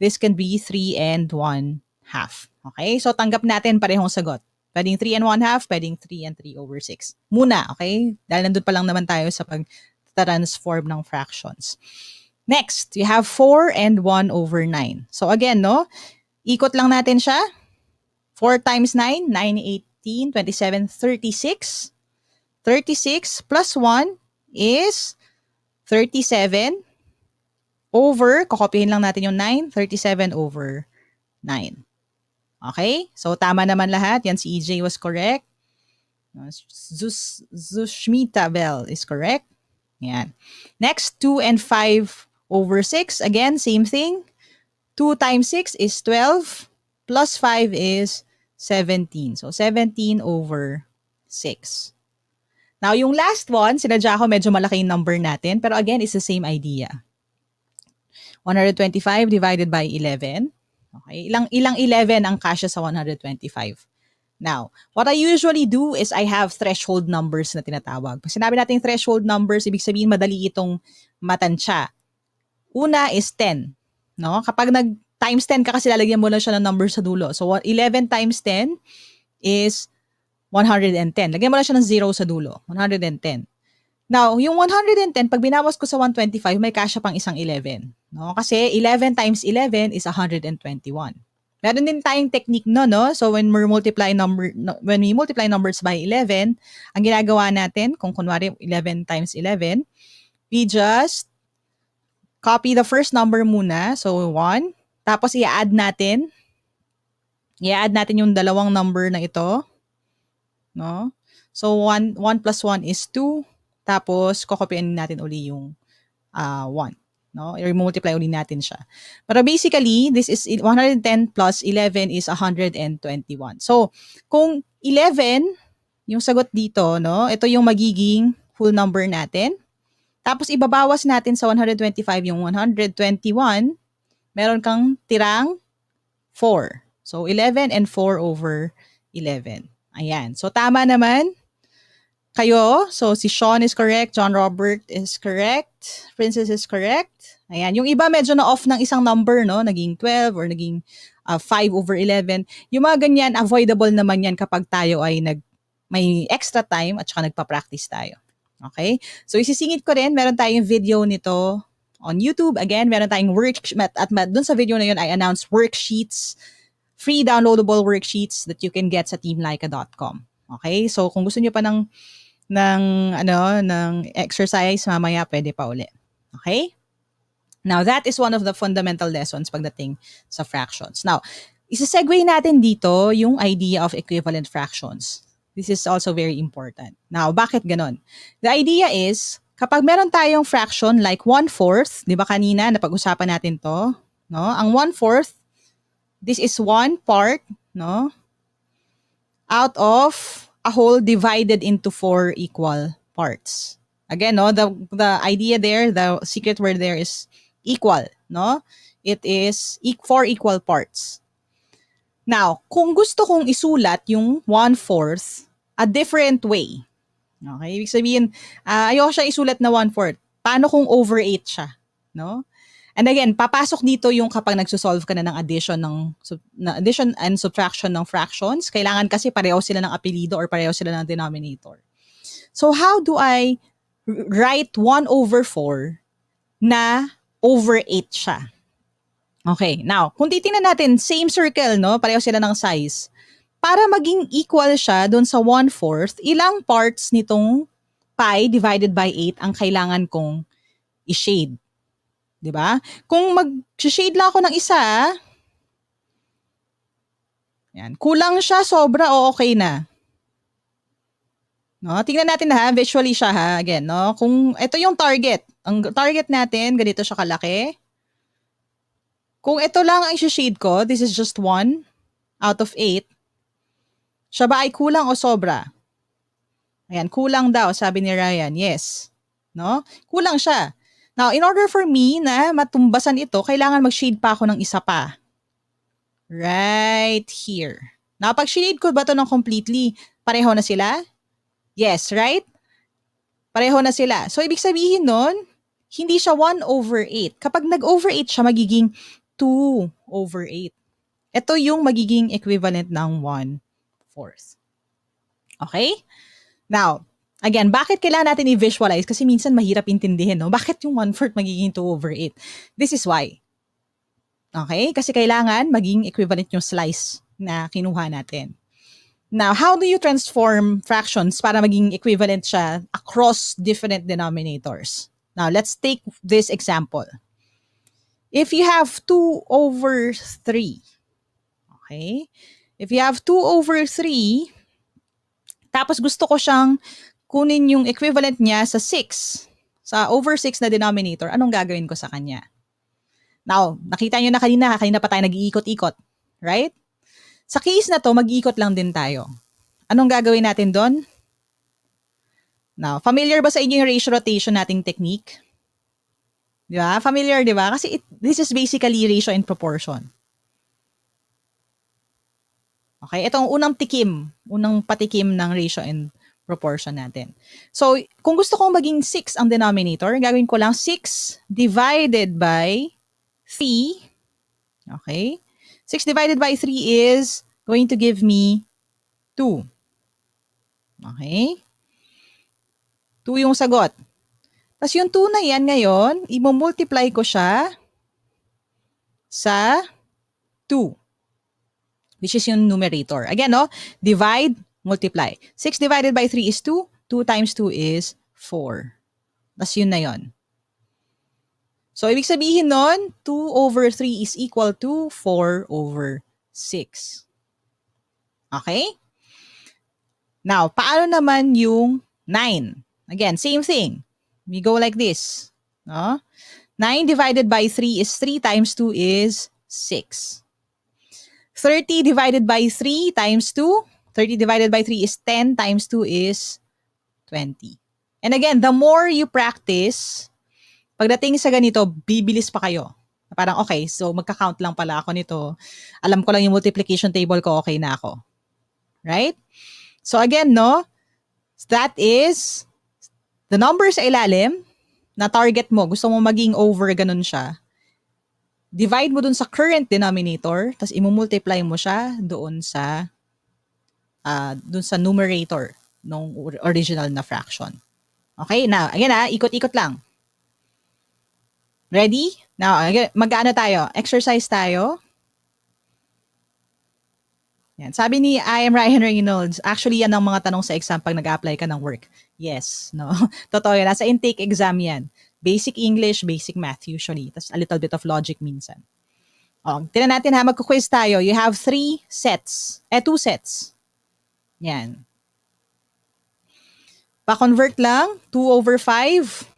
This can be 3 and 1 half. Okay? So, tanggap natin parehong sagot. Pwedeng 3 and 1 half, pwedeng 3 and 3 over 6. Muna, okay? Dahil nandun pa lang naman tayo sa pag-transform ng fractions. Next, you have 4 and 1 over 9. So, again, no? Ikot lang natin siya. 4 times 9, 9, 18, 27, 36. 36 plus 1 is 37 over, kokopyahin lang natin yung 9, 37 over 9. Okay? So, tama naman lahat. Yan, si EJ was correct. Zushmita Bell is correct. Yan. Next, 2 and 5 over 6. Again, same thing. 2 times 6 is 12. Plus 5 is 17. So, 17 over 6. Now, yung last one, sinadya ko medyo malaki yung number natin. Pero again, it's the same idea. 125 divided by 11. Okay, ilang 11 ang kasya sa 125. Now, what I usually do is I have threshold numbers na tinatawag. Pag sinabi natin threshold numbers, ibig sabihin madali itong matansya. Una is 10. No? Kapag nag times 10 ka kasi lalagyan mo lang siya ng number sa dulo. So 11 times 10 is 110. Lagyan mo lang siya ng 0 sa dulo. 110. Now, yung 110, pag binawas ko sa 125, may kasya pang isang 11. No? Kasi 11 times 11 is 121. Meron din tayong technique no? So when we multiply numbers by 11, ang ginagawa natin, kung kunwari 11 times 11, we just copy the first number muna, so 1, tapos i-add natin yung dalawang number na ito, no? So 1 plus 1 is 2, tapos kokopyahin natin uli yung 1. No? I-multiply ulit natin siya. Pero basically, this is 110 plus 11 is 121. So, kung 11, yung sagot dito, no? Ito yung magiging full number natin. Tapos ibabawas natin sa 125 yung 121, meron kang tirang 4. So, 11 and 4 over 11. Ayan. So, tama naman kayo. So, si Sean is correct. John Robert is correct. Princess is correct. Ayan. Yung iba medyo na-off ng isang number, no? Naging 12 or naging 5 over 11. Yung mga ganyan, avoidable naman yan kapag tayo ay may extra time at saka nagpa-practice tayo. Okay? So, isisingit ko rin. Meron tayong video nito on YouTube. Again, meron tayong worksheet. At dun sa video na yun, I announced worksheets, free downloadable worksheets that you can get sa teamlyqa.com. Okay? So, kung gusto nyo pa ng exercise, mamaya pwede pa uli. Okay? Now, that is one of the fundamental lessons pagdating sa fractions. Now, isa-segue natin dito yung idea of equivalent fractions. This is also very important. Now, bakit ganon? The idea is, kapag meron tayong fraction like 1/4, di ba kanina napag-usapan natin to, no? Ang 1/4, this is one part, no? Out of a whole divided into 4 equal parts. Again, no, the idea there, the secret word there is equal, no? It is 4 equal parts. Now, kung gusto kong isulat yung 1/4 a different way, okay? Ibig sabihin, ayoko siya isulat na 1/4. Paano kung over 8 siya, no? And again, papasok dito yung kapag nagsosolve ka na ng addition and subtraction ng fractions, kailangan kasi pareho sila ng apelido or pareho sila ng denominator. So how do I write 1/4 na over 8 siya? Okay, now, kung titingnan natin, same circle, no? Pareho sila ng size. Para maging equal siya dun sa 1/4, ilang parts nitong pi divided by 8 ang kailangan kong i-shade? 'Di ba? Kung mag-shade lang ako ng isa, yan, kulang siya, sobra o okay na. No, tingnan natin ha, visually siya ha, again, no? Kung ito yung target, ang target natin, ganito siya kalaki. Kung ito lang ang i-shade ko, this is just 1 out of 8, siya ba ay kulang o sobra? Ayan, kulang daw, sabi ni Ryan. Yes. No? Kulang siya. Now, in order for me na matumbasan ito, kailangan mag-shade pa ako ng isa pa. Right here. Now, pag shade ko ba ito ng completely, pareho na sila? Yes, right? Pareho na sila. So, ibig sabihin nun, hindi siya 1/8. Kapag nag-over 8 siya, magiging 2/8. Ito yung magiging equivalent ng 1/4. Okay? Now, again, bakit kailangan natin i-visualize? Kasi minsan mahirap intindihin, no? Bakit yung 1/4 magiging 2/8? This is why. Okay? Kasi kailangan maging equivalent yung slice na kinuha natin. Now, how do you transform fractions para maging equivalent siya across different denominators? Now, let's take this example. If you have 2/3, Okay? If you have 2/3, tapos gusto ko siyang kunin yung equivalent niya sa 6, sa over 6 na denominator, anong gagawin ko sa kanya? Now, nakita nyo na kanina pa tayo nag-iikot-ikot. Right? Sa case na to, mag-iikot lang din tayo. Anong gagawin natin doon? Now, familiar ba sa inyo yung ratio rotation nating technique? Di ba? Familiar, di ba? Kasi this is basically ratio and proportion. Okay? Ito ang unang patikim ng ratio and proportion natin. So, kung gusto kong maging 6 ang denominator, gagawin ko lang 6 divided by 3. Okay? 6 divided by 3 is going to give me 2. Okay? 2 yung sagot. Tapos yung 2 na yan ngayon, i-multiply ko siya sa 2, which is yung numerator. Again, no? Divide, multiply. 6 divided by 3 is 2. 2 times 2 is 4. Tapos yun na yun. So, ibig sabihin nun, 2/3 is equal to 4/6. Okay? Now, paano naman yung 9? Again, same thing. We go like this. No? 9 divided by 3 is 3 times 2 is 6. 30 divided by 3 times 2. 30 divided by 3 is 10 times 2 is 20. And again, the more you practice, pagdating sa ganito, bibilis pa kayo. Parang, okay, so magka-count lang pala ako nito. Alam ko lang yung multiplication table ko, okay na ako. Right? So again, no, that is the number sa ilalim na target mo. Gusto mo maging over, ganun siya. Divide mo dun sa current denominator, tapos imumultiply mo siya doon sa numerator ng original na fraction. Okay, now, again ikot-ikot lang. Ready? Now, mag-ano tayo? Exercise tayo. Yan. Sabi ni I am Ryan Reynolds, actually yan ang mga tanong sa exam pag nag-apply ka ng work. Yes, no? Totoo yan. Nasa intake exam yan. Basic English, basic math usually. Tapos a little bit of logic minsan. Tingnan natin ha, magku-quiz tayo. You have 2 sets. Yan. Pa-convert lang, 2/5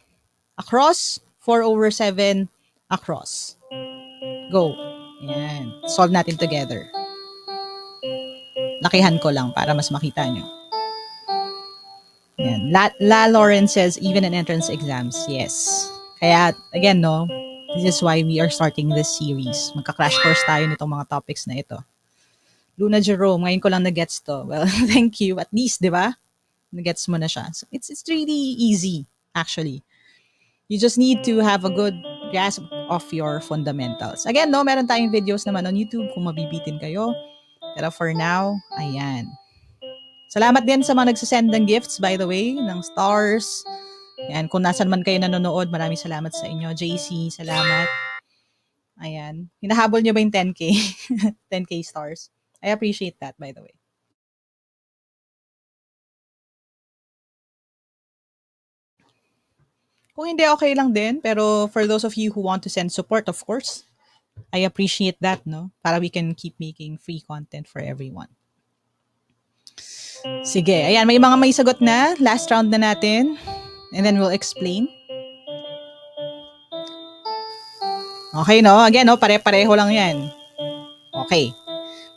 across, 4/7 across. Go. Yan. Solve natin together. Lakihan ko lang para mas makita nyo. Yan. La Lauren says, even in entrance exams, yes. Kaya, again, no, this is why we are starting this series. Magka-crash course tayo nitong mga topics na ito. Luna Jerome, ngayon ko lang na-gets to. Well, thank you. At least, di ba? Na-gets mo na siya. So it's really easy, actually. You just need to have a good grasp of your fundamentals. Again, no, meron tayong videos naman on YouTube kung mabibitin kayo. Pero for now, ayan. Salamat din sa mga nagsasend ng gifts, by the way, ng stars. Ayan, kung nasan man kayo nanonood, maraming salamat sa inyo. JC, salamat. Ayan. Hinahabol nyo ba yung 10K? 10K stars. I appreciate that, by the way. Kung hindi, okay lang din. Pero for those of you who want to send support, of course, I appreciate that, no? Para we can keep making free content for everyone. Sige, ayan, may mga may sagot na. Last round na natin. And then we'll explain. Okay, no? Again, no? Pare-pareho lang yan. Okay.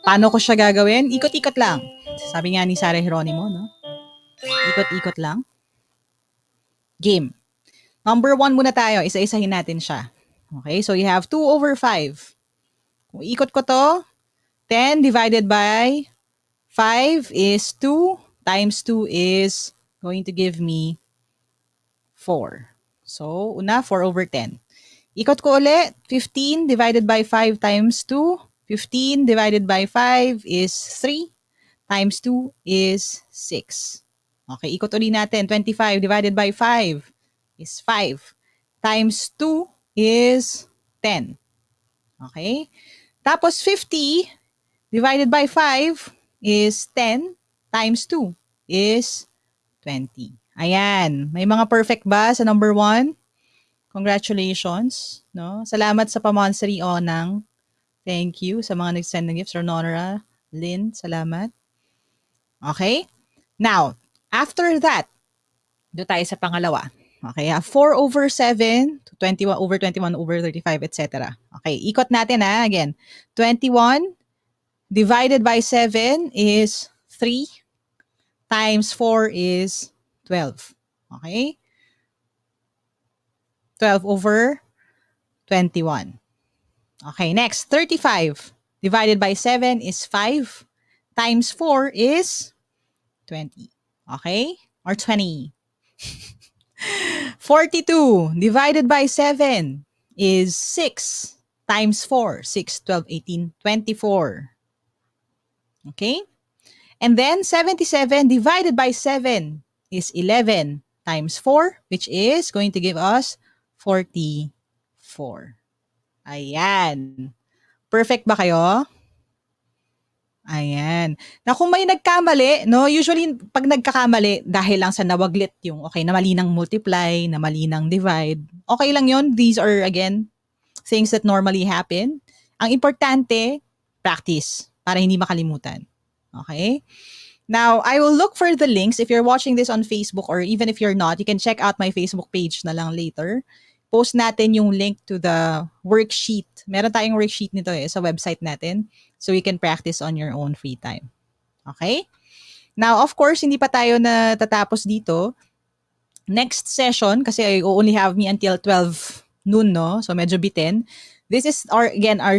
Paano ko siya gagawin? Ikot-ikot lang. Sabi nga ni Sarah Geronimo, no? Ikot-ikot lang. Game. Number 1 muna tayo. Isa-isahin natin siya. Okay, so you have 2/5. Kung ikot ko to, 10 divided by 5 is 2 times 2 is going to give me 4. So, una, 4/10. Ikot ko ulit, 15 divided by 5 times 2. 15 divided by 5 is 3 times 2 is 6. Okay, ikot ulit natin. 25 divided by 5 is 5 times 2 is 10. Okay? Tapos 50 divided by 5 is 10 times 2 is 20. Ayan. May mga perfect ba sa number 1? Congratulations. No? Salamat sa pamonsary o ng Thank you sa mga nag-send ng gifts. Ronora, Lynn, salamat. Okay? Now, after that, doon tayo sa pangalawa. Okay, 4 over 7 to 21 over 21 over 35, etc. Okay, ikot natin again. 21 divided by 7 is 3 times 4 is 12. Okay? 12 over 21. Okay, next, 35 divided by 7 is 5 times 4 is 20. Okay? Or 20. 42 divided by 7 is 6 times 4. 6, 12, 18, 24. Okay? And then 77 divided by 7 is 11 times 4, which is going to give us 44. Ayan. Perfect ba kayo? Ayan. Na kung may nagkamali, no, usually pag nagkakamali dahil lang sa nawaglit yung okay, na mali ng multiply, na mali ng divide, okay lang yun. These are again things that normally happen. Ang importante, practice para hindi makalimutan. Okay? Now, I will look for the links. If you're watching this on Facebook or even if you're not, you can check out my Facebook page na lang later. Post natin yung link to the worksheet. Meron tayong worksheet nito sa website natin. So you can practice on your own free time. Okay? Now, of course, hindi pa tayo na tatapos dito. Next session, kasi I only have me until 12 noon, no? So medyo bitin. This is our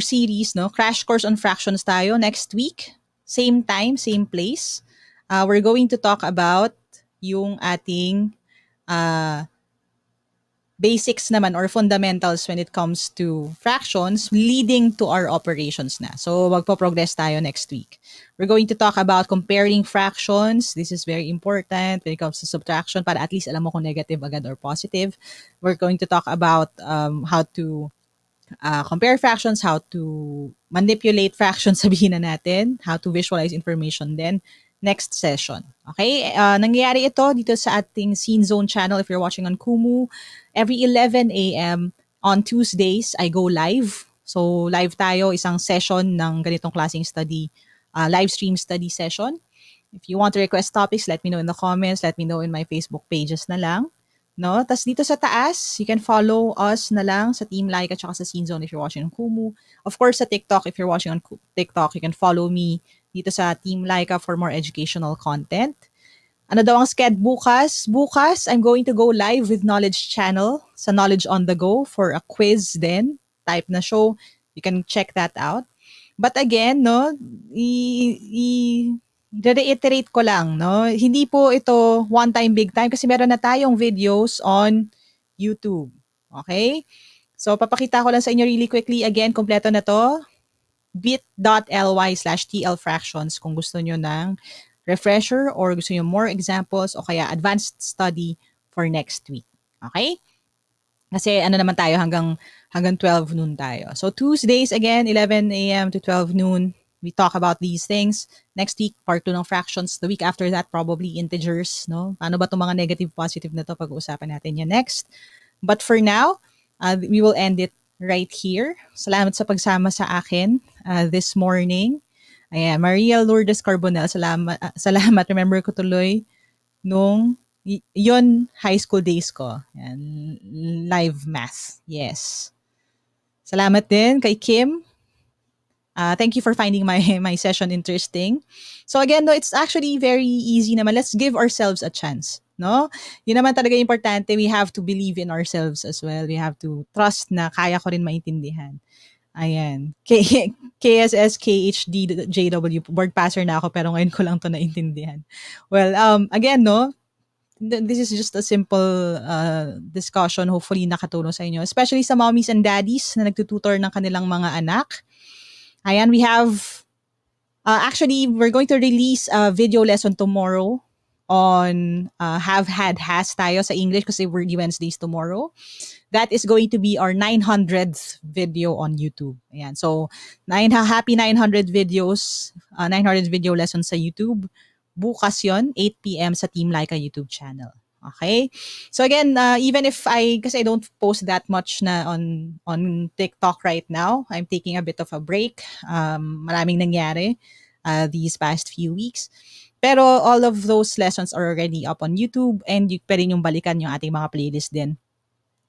series, no? Crash course on fractions tayo next week. Same time, same place. We're going to talk about yung ating basics naman or fundamentals when it comes to fractions leading to our operations na. So, magpo-progress tayo next week. We're going to talk about comparing fractions. This is very important when it comes to subtraction para at least alam mo kung negative agad or positive. We're going to talk about how to compare fractions, how to manipulate fractions, sabihin na natin, how to visualize information then next session. Okay? Nangyayari ito dito sa ating Scene Zone channel if you're watching on Kumu. Every 11 a.m. on Tuesdays, I go live. So, live tayo, isang session ng ganitong klaseng study, live stream study session. If you want to request topics, let me know in the comments. Let me know in my Facebook pages na lang. No? Tapos dito sa taas, you can follow us na lang sa Team Lyqa at sa Scene Zone if you're watching on Kumu. Of course, sa TikTok, if you're watching on TikTok, you can follow me dito sa Team Lyqa for more educational content. Ano daw ang sked bukas? Bukas, I'm going to go live with Knowledge Channel sa Knowledge on the Go for a quiz then. Type na show. You can check that out. But again, no, reiterate ko lang, no, hindi po ito one time, big time kasi meron na tayong videos on YouTube. Okay? So, papakita ko lang sa inyo really quickly. Again, kompleto na to. bit.ly/tlfractions kung gusto nyo ng refresher or gusto nyo more examples o kaya advanced study for next week. Okay? Kasi ano naman tayo hanggang 12 noon tayo. So Tuesdays again, 11 a.m. to 12 noon, we talk about these things. Next week, part 2 ng fractions. The week after that, probably integers. No? Paano ba itong mga negative, positive na to? Pag-uusapan natin yan next. But for now, we will end it right here. Salamat sa pagsama sa akin this morning. Ayan, Maria Lourdes Carbonell, salamat. Remember ko tuloy nung yon high school days ko. Ayan, live math. Yes. Salamat din kay Kim. Thank you for finding my session interesting. So again, no, it's actually very easy naman. Let's give ourselves a chance. No? Yun naman talaga importante. We have to believe in ourselves as well. We have to trust na kaya ko rin maintindihan. Ayan. KSS, KHD, JW. Board passer na ako pero ngayon ko lang to naintindihan. Well, again, no, this is just a simple discussion. Hopefully nakatulong sa inyo. Especially sa mommies and daddies na nagtututor ng kanilang mga anak. Ayan, we have, actually, we're going to release a video lesson tomorrow on have, had, has tayo sa English kasi Wordy Wednesdays tomorrow. That is going to be our 900th video on YouTube. Ayan. So, happy 900 videos, 900 video lessons sa YouTube. Bukas yon 8 p.m. sa Team Lyqa YouTube channel. Okay? So again, even if kasi I don't post that much na on TikTok right now, I'm taking a bit of a break. Maraming nangyari these past few weeks. Pero all of those lessons are already up on YouTube and pwede nyo balikan yung ating mga playlist din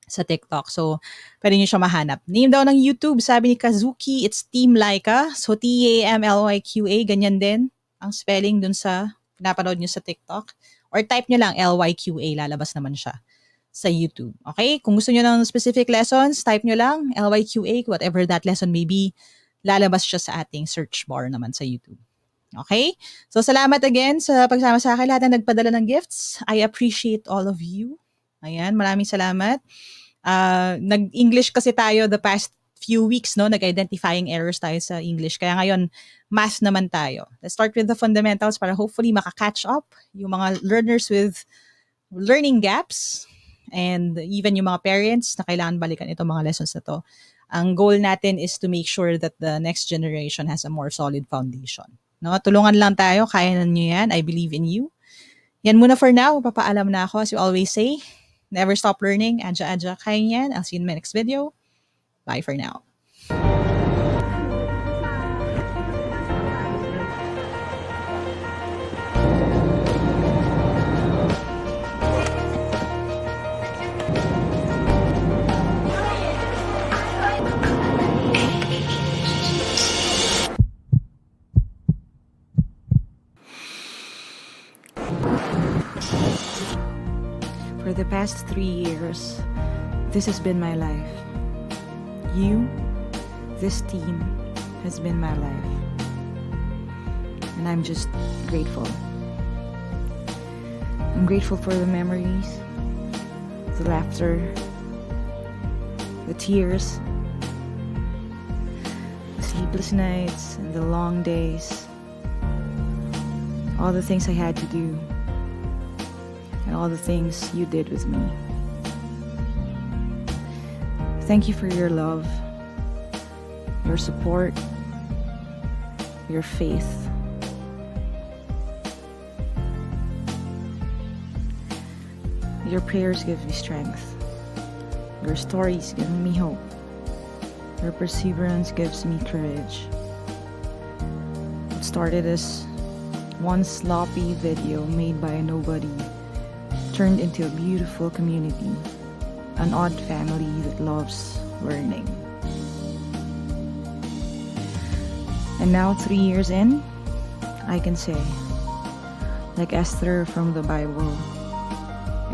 sa TikTok. So, pwede nyo siya mahanap. Name daw ng YouTube, sabi ni Kazuki, it's Team Lyqa. So, Tamlyqa, ganyan din ang spelling dun sa pinapanood nyo sa TikTok. Or type nyo lang LYQA, lalabas naman siya sa YouTube. Okay? Kung gusto nyo ng specific lessons, type nyo lang LYQA, whatever that lesson may be, lalabas siya sa ating search bar naman sa YouTube. Okay? So, salamat again sa pagsama sa akin. Lahat na nagpadala ng gifts. I appreciate all of you. Ayan, maraming salamat. Nag-English kasi tayo the past few weeks, no? Nag-identifying errors tayo sa English. Kaya ngayon, math naman tayo. Let's start with the fundamentals para hopefully maka-catch up yung mga learners with learning gaps and even yung mga parents na kailangan balikan itong mga lessons na to. Ang goal natin is to make sure that the next generation has a more solid foundation. No? Tulungan lang tayo. Kaya na nyo yan. I believe in you. Yan muna for now. Papaalam na ako as you always say. Never stop learning. Adja, kaya yan. I'll see you in my next video. Bye for now. For the past 3 years, this has been my life. You, this team, has been my life. And I'm just grateful. I'm grateful for the memories, the laughter, the tears, the sleepless nights, and the long days. All the things I had to do. And all the things you did with me. Thank you for your love, your support, your faith. Your prayers give me strength. Your stories give me hope. Your perseverance gives me courage. It started as one sloppy video made by a nobody turned into a beautiful community, an odd family that loves learning. And now 3 years in, I can say, like Esther from the Bible,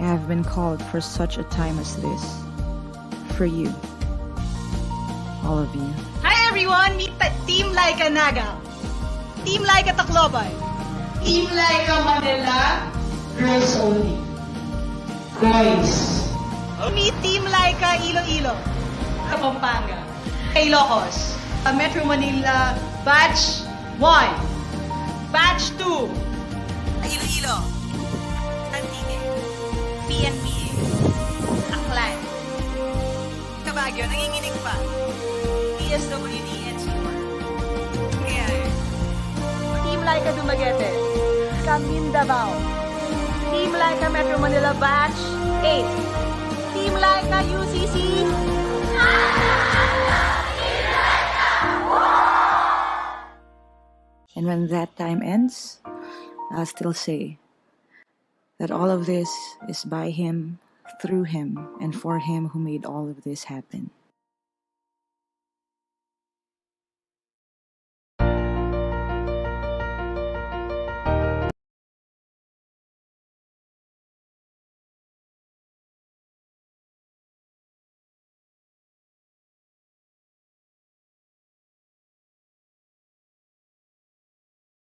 I have been called for such a time as this, for you, all of you. Hi everyone! Meet Team Lyqa Naga. Team Lyqa Tacloban. Team Lyqa Manila, girls only. Boys. Meet Team Lyqa Iloilo. Kapampangan. Ilocos. Metro Manila, Batch 1. Batch 2. Iloilo. Antique. PNPA. Aklan. Kabagyo, nanginginig pa. PSWD and Seymour. Kaya Team Lyqa Dumaguete. Camindabao. Team Lyqa Metro Manila Batch 8. Team Lyqa UCC. And when that time ends, I'll still say that all of this is by Him, through Him, and for Him who made all of this happen.